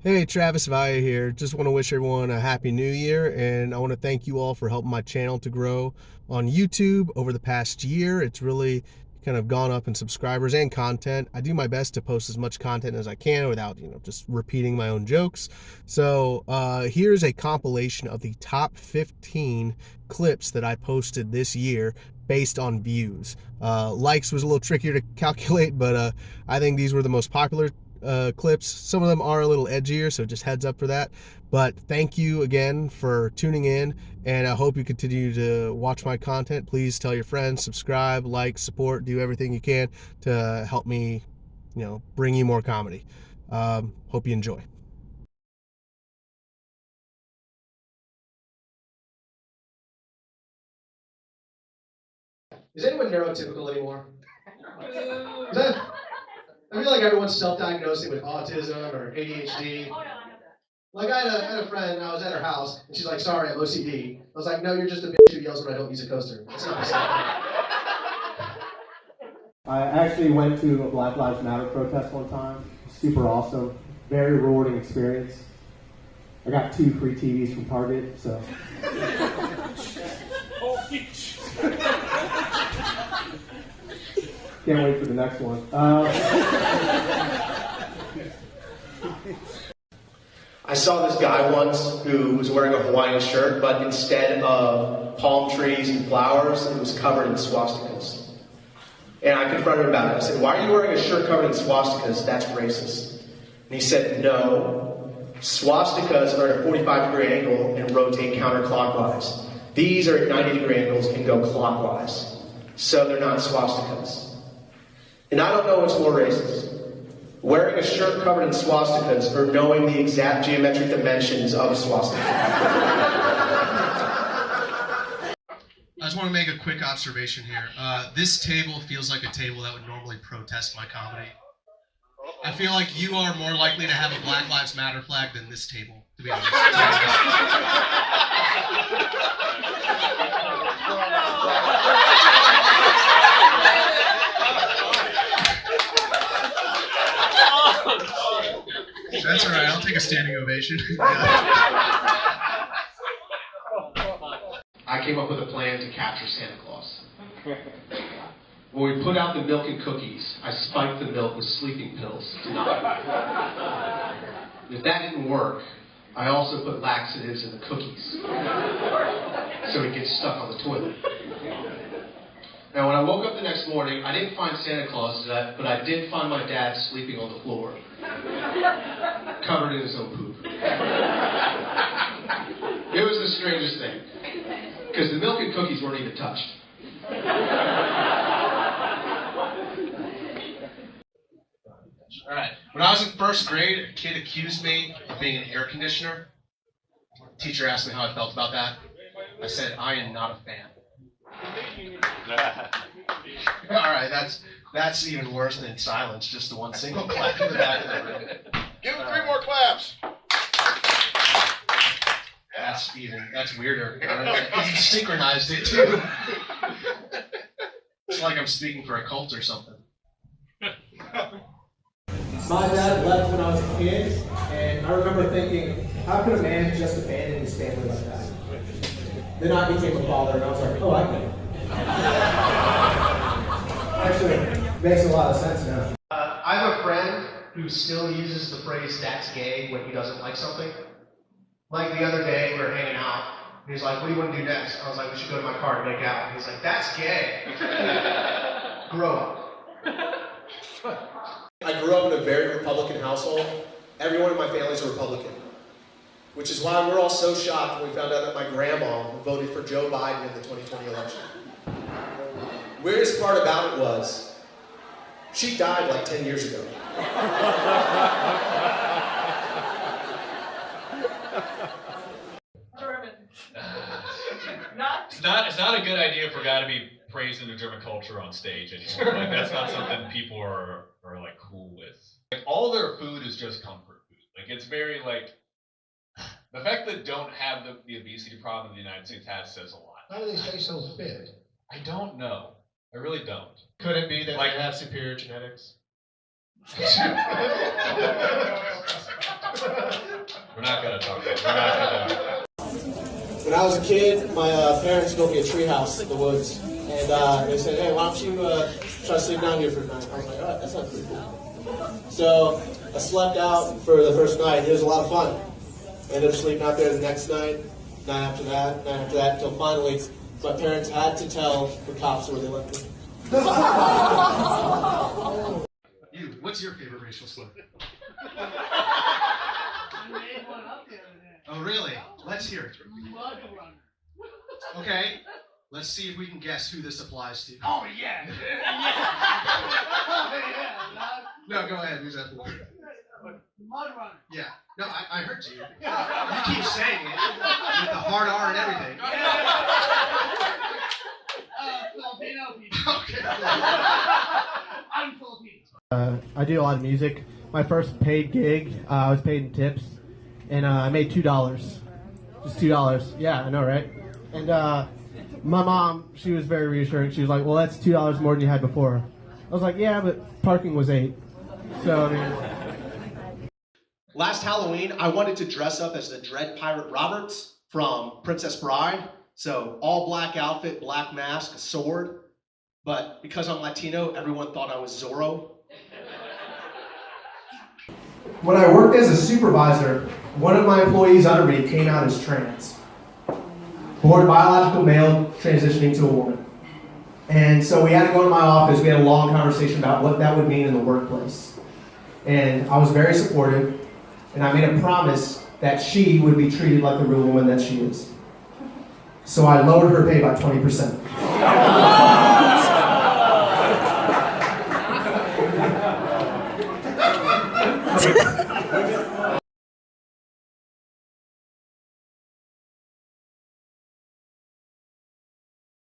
Hey, Travis Vaya here. Just want to wish everyone a happy new year, and I want to thank you all for helping my channel to grow on YouTube over the past year. It's really kind of gone up in subscribers and content. I do my best to post as much content as I can without, just repeating my own jokes. So here's a compilation of the top 15 clips that I posted this year based on views. Likes was a little trickier to calculate, but I think these were the most popular clips. Some of them are a little edgier, so just heads up for that. But thank you again for tuning in, and I hope you continue to watch my content. Please tell your friends, subscribe, like, support, do everything you can to help me, bring you more comedy. Hope you enjoy. Is anyone neurotypical anymore? I feel like everyone's self-diagnosing with autism or ADHD. Like I had a friend, I was at her house, and she's like, "Sorry, I have OCD." I was like, "No, you're just a bitch who yells when I don't use a coaster." That's not the same thing. I actually went to a Black Lives Matter protest one time. Super awesome. Very rewarding experience. I got 2 free TVs from Target, so. Can't wait for the next one. I saw this guy once who was wearing a Hawaiian shirt, but instead of palm trees and flowers, it was covered in swastikas. And I confronted him about it. I said, "Why are you wearing a shirt covered in swastikas? That's racist." And he said, "No, swastikas are at a 45-degree angle and rotate counterclockwise. These are at 90-degree angles and go clockwise. So they're not swastikas." And I don't know what's more racist. Wearing a shirt covered in swastikas or knowing the exact geometric dimensions of a swastika. I just want to make a quick observation here. This table feels like a table that would normally protest my comedy. I feel like you are more likely to have a Black Lives Matter flag than this table, to be honest. That's all right. I'll take a standing ovation. I came up with a plan to capture Santa Claus. When we put out the milk and cookies, I spiked the milk with sleeping pills to knock him out. If that didn't work, I also put laxatives in the cookies, so he gets stuck on the toilet. Now, when I woke up the next morning, I didn't find Santa Claus, but I did find my dad sleeping on the floor, covered in his own poop. It was the strangest thing, because the milk and cookies weren't even touched. All right. When I was in first grade, a kid accused me of being an air conditioner. The teacher asked me how I felt about that. I said, "I am not a fan." All right, that's even worse than silence. Just the one single clap in the back of the room. Give him 3 more claps. That's weirder. You synchronized it too. It's like I'm speaking for a cult or something. My dad left when I was a kid, and I remember thinking, how could a man just abandon his family like that? Then I became a father, and I was like, oh, I can. Actually, makes a lot of sense now. I have a friend who still uses the phrase "that's gay" when he doesn't like something. Like the other day, we were hanging out. He's like, "What do you want to do next?" I was like, "We should go to my car and make out." He's like, "That's gay." Grow up. I grew up in a very Republican household. Everyone in my family is a Republican. Which is why we're all so shocked when we found out that my grandma voted for Joe Biden in the 2020 election. Weirdest part about it was, she died like 10 years ago. German. It's not a good idea for a guy to be praising the German culture on stage anymore. Like, that's not something people are like cool with. Like, all their food is just comfort food. Like, it's very like, the fact that don't have the obesity problem the United States has says a lot. How do they stay so fit? I don't know. I really don't. Could it be that Like- they have superior genetics? We're not gonna talk about it. We're not gonna. When I was a kid, my parents built me a treehouse in the woods. And they said, hey, why don't you try to sleep down here for a night? I was like, all right, that sounds pretty cool. So I slept out for the first night. It was a lot of fun. Ended up sleeping out there the next night after that, until finally my parents had to tell the cops where they left me. You, what's your favorite racial slur? Oh, really? Let's hear it. Okay, let's see if we can guess who this applies to. Oh, yeah. No, go ahead. Who's that for? Mud runner. Yeah. No, I heard you. You keep saying it with the hard R and everything. Filipino people. Okay. I'm Filipino. I do a lot of music. My first paid gig, I was paid in tips, and I made $2. Just $2. Yeah, I know, right? And my mom, she was very reassuring. She was like, well, that's $2 more than you had before. I was like, yeah, but parking was $8. So, I mean... Last Halloween, I wanted to dress up as the Dread Pirate Roberts from Princess Bride. So all black outfit, black mask, a sword. But because I'm Latino, everyone thought I was Zorro. When I worked as a supervisor, one of my employees under me came out as trans. Born biological male, transitioning to a woman. And so we had to go to my office. We had a long conversation about what that would mean in the workplace. And I was very supportive. And I made a promise that she would be treated like the real woman that she is. So I lowered her pay by 20%.